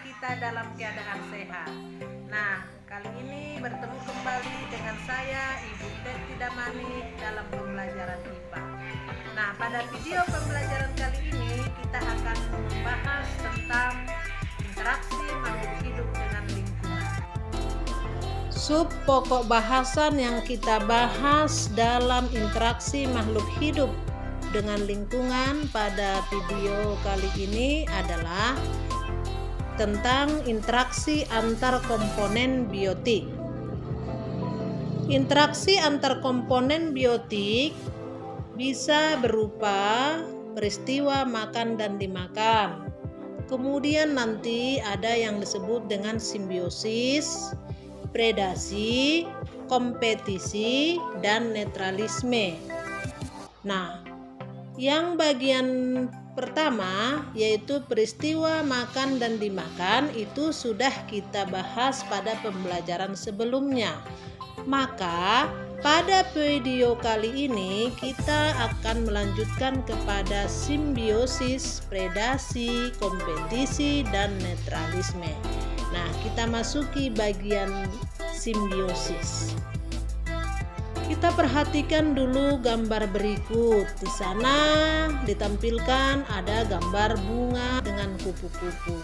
kita dalam keadaan sehat. Nah, kali ini bertemu kembali dengan saya, Ibu Teti Damani, dalam pembelajaran IPA. Nah, pada video pembelajaran kali ini kita akan membahas tentang interaksi makhluk hidup dengan lingkungan. Sub pokok bahasan yang kita bahas dalam interaksi makhluk hidup dengan lingkungan pada video kali ini adalah tentang interaksi antar komponen biotik. Interaksi antar komponen biotik bisa berupa peristiwa makan dan dimakan. Kemudian nanti ada yang disebut dengan simbiosis, predasi, kompetisi, dan netralisme. Nah, yang bagian pertama yaitu peristiwa makan dan dimakan itu sudah kita bahas pada pembelajaran sebelumnya. Maka pada video kali ini kita akan melanjutkan kepada simbiosis, predasi, kompetisi, dan netralisme. Nah, kita masuki bagian simbiosis. Kita perhatikan dulu gambar berikut. Di sana ditampilkan ada gambar bunga dengan kupu-kupu.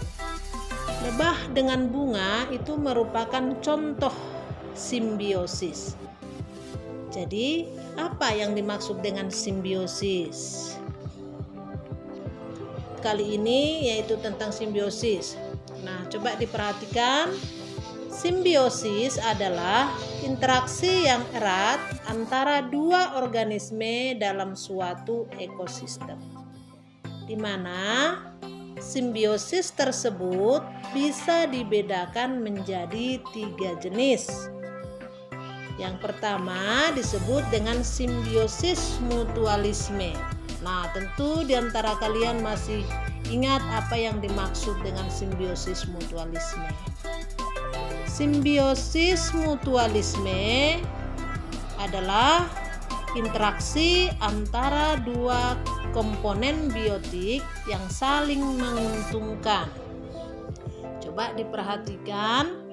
Lebah dengan bunga itu merupakan contoh simbiosis. Jadi, apa yang dimaksud dengan simbiosis? Kali ini yaitu tentang simbiosis. Nah, coba diperhatikan. Simbiosis adalah interaksi yang erat antara dua organisme dalam suatu ekosistem, di mana simbiosis tersebut bisa dibedakan menjadi 3 jenis. Yang pertama disebut dengan simbiosis mutualisme. Nah, tentu di antara kalian masih ingat apa yang dimaksud dengan simbiosis mutualisme. Simbiosis mutualisme adalah interaksi antara dua komponen biotik yang saling menguntungkan. Coba diperhatikan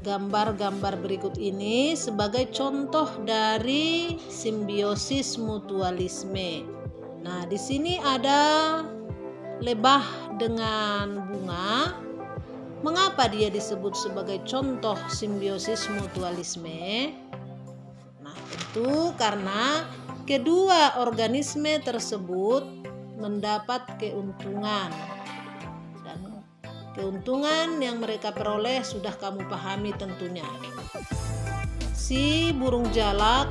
gambar-gambar berikut ini sebagai contoh dari simbiosis mutualisme. Nah, di sini ada lebah dengan bunga. Mengapa dia disebut sebagai contoh simbiosis mutualisme? Nah, tentu karena kedua organisme tersebut mendapat keuntungan. Dan keuntungan yang mereka peroleh sudah kamu pahami tentunya. Si burung jalak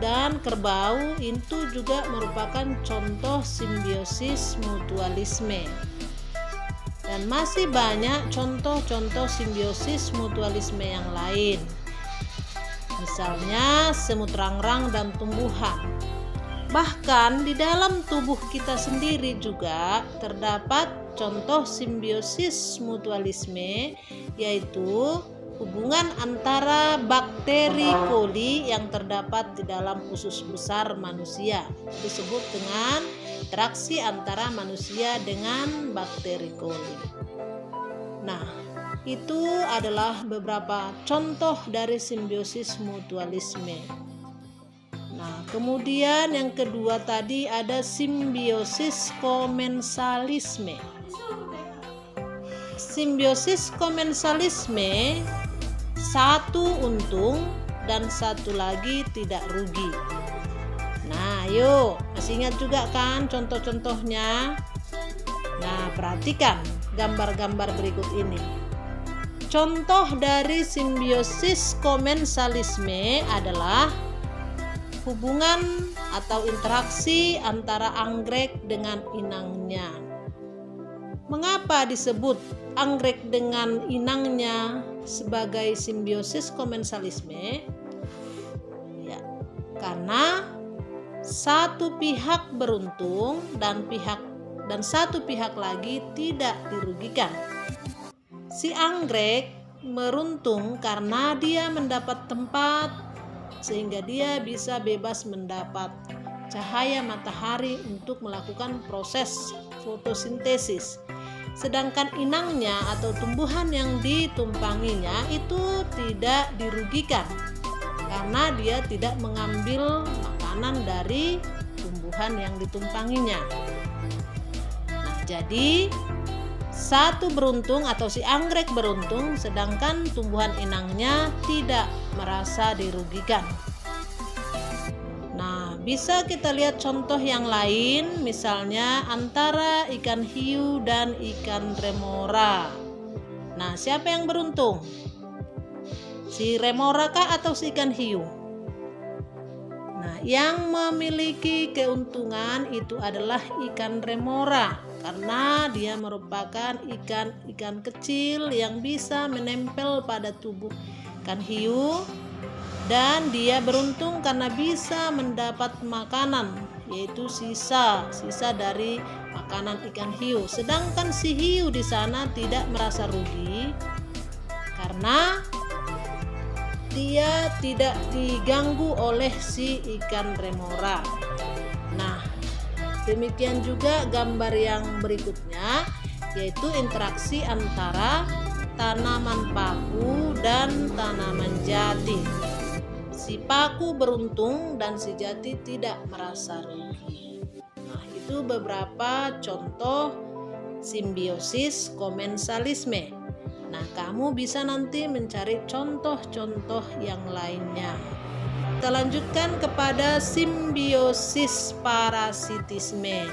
dan kerbau itu juga merupakan contoh simbiosis mutualisme. Dan masih banyak contoh-contoh simbiosis mutualisme yang lain. Misalnya semut rangrang dan tumbuhan. Bahkan di dalam tubuh kita sendiri juga terdapat contoh simbiosis mutualisme, yaitu hubungan antara bakteri coli yang terdapat di dalam usus besar manusia. Disebut dengan interaksi antara manusia dengan bakteri coli. Nah, itu adalah beberapa contoh dari simbiosis mutualisme. Nah, kemudian yang kedua tadi ada simbiosis komensalisme. Simbiosis komensalisme, satu untung dan satu lagi tidak rugi. Nah, yuk, masih ingat juga kan contoh-contohnya? Nah, perhatikan gambar-gambar berikut ini. Contoh dari simbiosis komensalisme adalah hubungan atau interaksi antara anggrek dengan inangnya. Mengapa disebut anggrek dengan inangnya sebagai simbiosis komensalisme? Ya, karena satu pihak beruntung dan satu pihak lagi tidak dirugikan. Si anggrek beruntung karena dia mendapat tempat sehingga dia bisa bebas mendapat cahaya matahari untuk melakukan proses fotosintesis. sedangkan inangnya atau tumbuhan yang ditumpanginya itu tidak dirugikan karena dia tidak mengambil makanan dari tumbuhan yang ditumpanginya. Nah, jadi satu beruntung atau si anggrek beruntung, sedangkan tumbuhan inangnya tidak merasa dirugikan. Nah, bisa kita lihat contoh yang lain, misalnya antara ikan hiu dan ikan remora. Nah, siapa yang beruntung? Si remora kah atau si ikan hiu? Nah, yang memiliki keuntungan itu adalah ikan remora karena dia merupakan ikan kecil yang bisa menempel pada tubuh ikan hiu, dan dia beruntung karena bisa mendapat makanan, yaitu sisa dari makanan ikan hiu. Sedangkan si hiu di sana tidak merasa rugi karena dia tidak diganggu oleh si ikan remora. Nah, demikian juga gambar yang berikutnya, yaitu interaksi antara tanaman paku dan tanaman jati. Si paku beruntung dan si jati tidak merasa rugi. Nah, itu beberapa contoh simbiosis komensalisme. Nah, kamu bisa nanti mencari contoh-contoh yang lainnya. Kita lanjutkan kepada simbiosis parasitisme.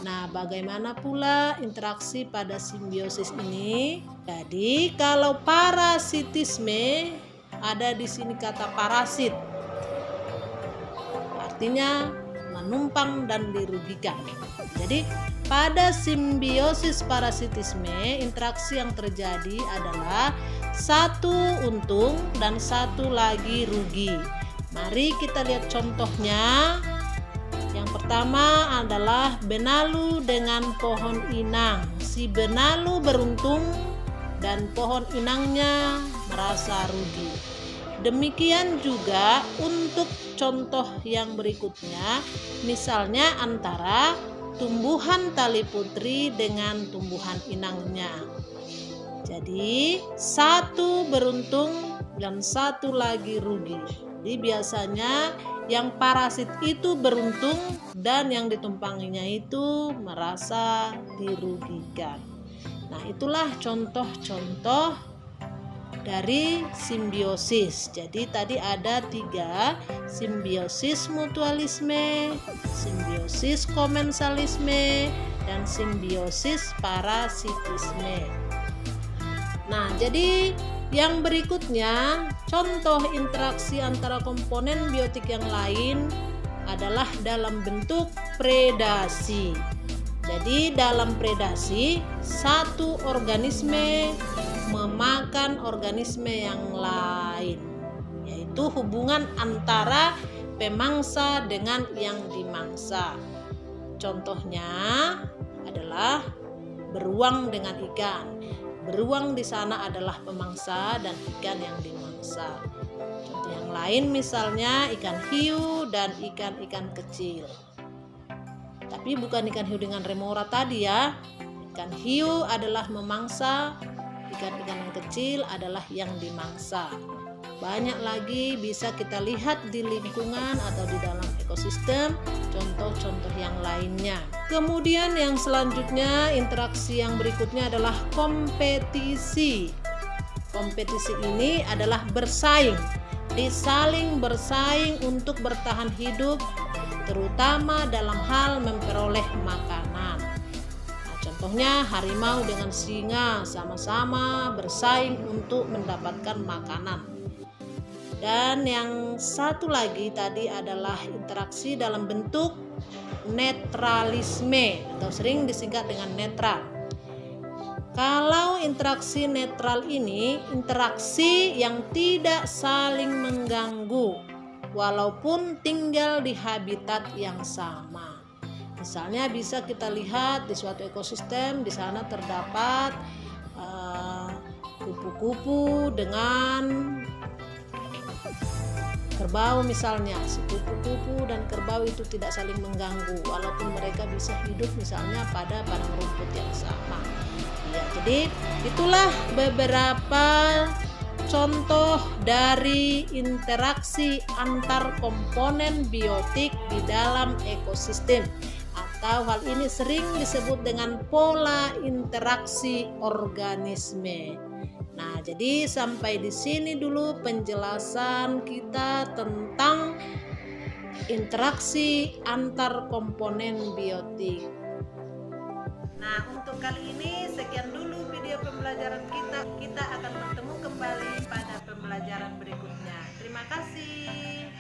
Nah, bagaimana pula interaksi pada simbiosis ini? Jadi, kalau parasitisme ada di sini kata parasit. Artinya menumpang dan dirugikan. Jadi, pada simbiosis parasitisme, interaksi yang terjadi adalah satu untung dan satu lagi rugi. Mari kita lihat contohnya. Yang pertama adalah benalu dengan pohon inang. Si benalu beruntung dan pohon inangnya merasa rugi. Demikian juga untuk contoh yang berikutnya, misalnya antara tumbuhan tali putri dengan tumbuhan inangnya. Jadi satu beruntung dan satu lagi rugi. Jadi biasanya yang parasit itu beruntung dan yang ditumpanginya itu merasa dirugikan. Nah, itulah contoh-contoh dari simbiosis. Jadi tadi ada 3, simbiosis mutualisme, simbiosis komensalisme, dan simbiosis parasitisme. Nah, jadi yang berikutnya, contoh interaksi antara komponen biotik yang lain adalah dalam bentuk predasi. Jadi dalam predasi, satu organisme memakan organisme yang lain, yaitu hubungan antara pemangsa dengan yang dimangsa. Contohnya adalah beruang dengan ikan. Beruang di sana adalah pemangsa dan ikan yang dimangsa. Contoh yang lain misalnya ikan hiu dan ikan-ikan kecil. Tapi bukan ikan hiu dengan remora tadi ya. Ikan hiu adalah memangsa, ikan-ikan yang kecil adalah yang dimangsa. Banyak lagi bisa kita lihat di lingkungan atau di dalam ekosistem contoh-contoh yang lainnya. Kemudian yang selanjutnya, interaksi yang berikutnya adalah kompetisi. Kompetisi ini adalah bersaing, saling bersaing untuk bertahan hidup, terutama dalam hal memperoleh makanan. Nah, contohnya harimau dengan singa sama-sama bersaing untuk mendapatkan makanan. Dan yang satu lagi tadi adalah interaksi dalam bentuk netralisme atau sering disingkat dengan netral. Kalau interaksi netral ini interaksi yang tidak saling mengganggu walaupun tinggal di habitat yang sama. Misalnya bisa kita lihat di suatu ekosistem, di sana terdapat kupu-kupu dengan kerbau misalnya, si kupu-kupu dan kerbau itu tidak saling mengganggu walaupun mereka bisa hidup misalnya pada padang rumput yang sama. Ya, jadi itulah beberapa contoh dari interaksi antar komponen biotik di dalam ekosistem, atau hal ini sering disebut dengan pola interaksi organisme. Nah, jadi sampai di sini dulu penjelasan kita tentang interaksi antar komponen biotik. Nah, untuk kali ini sekian dulu video pembelajaran kita. Kita akan bertemu kembali pada pembelajaran berikutnya. Terima kasih.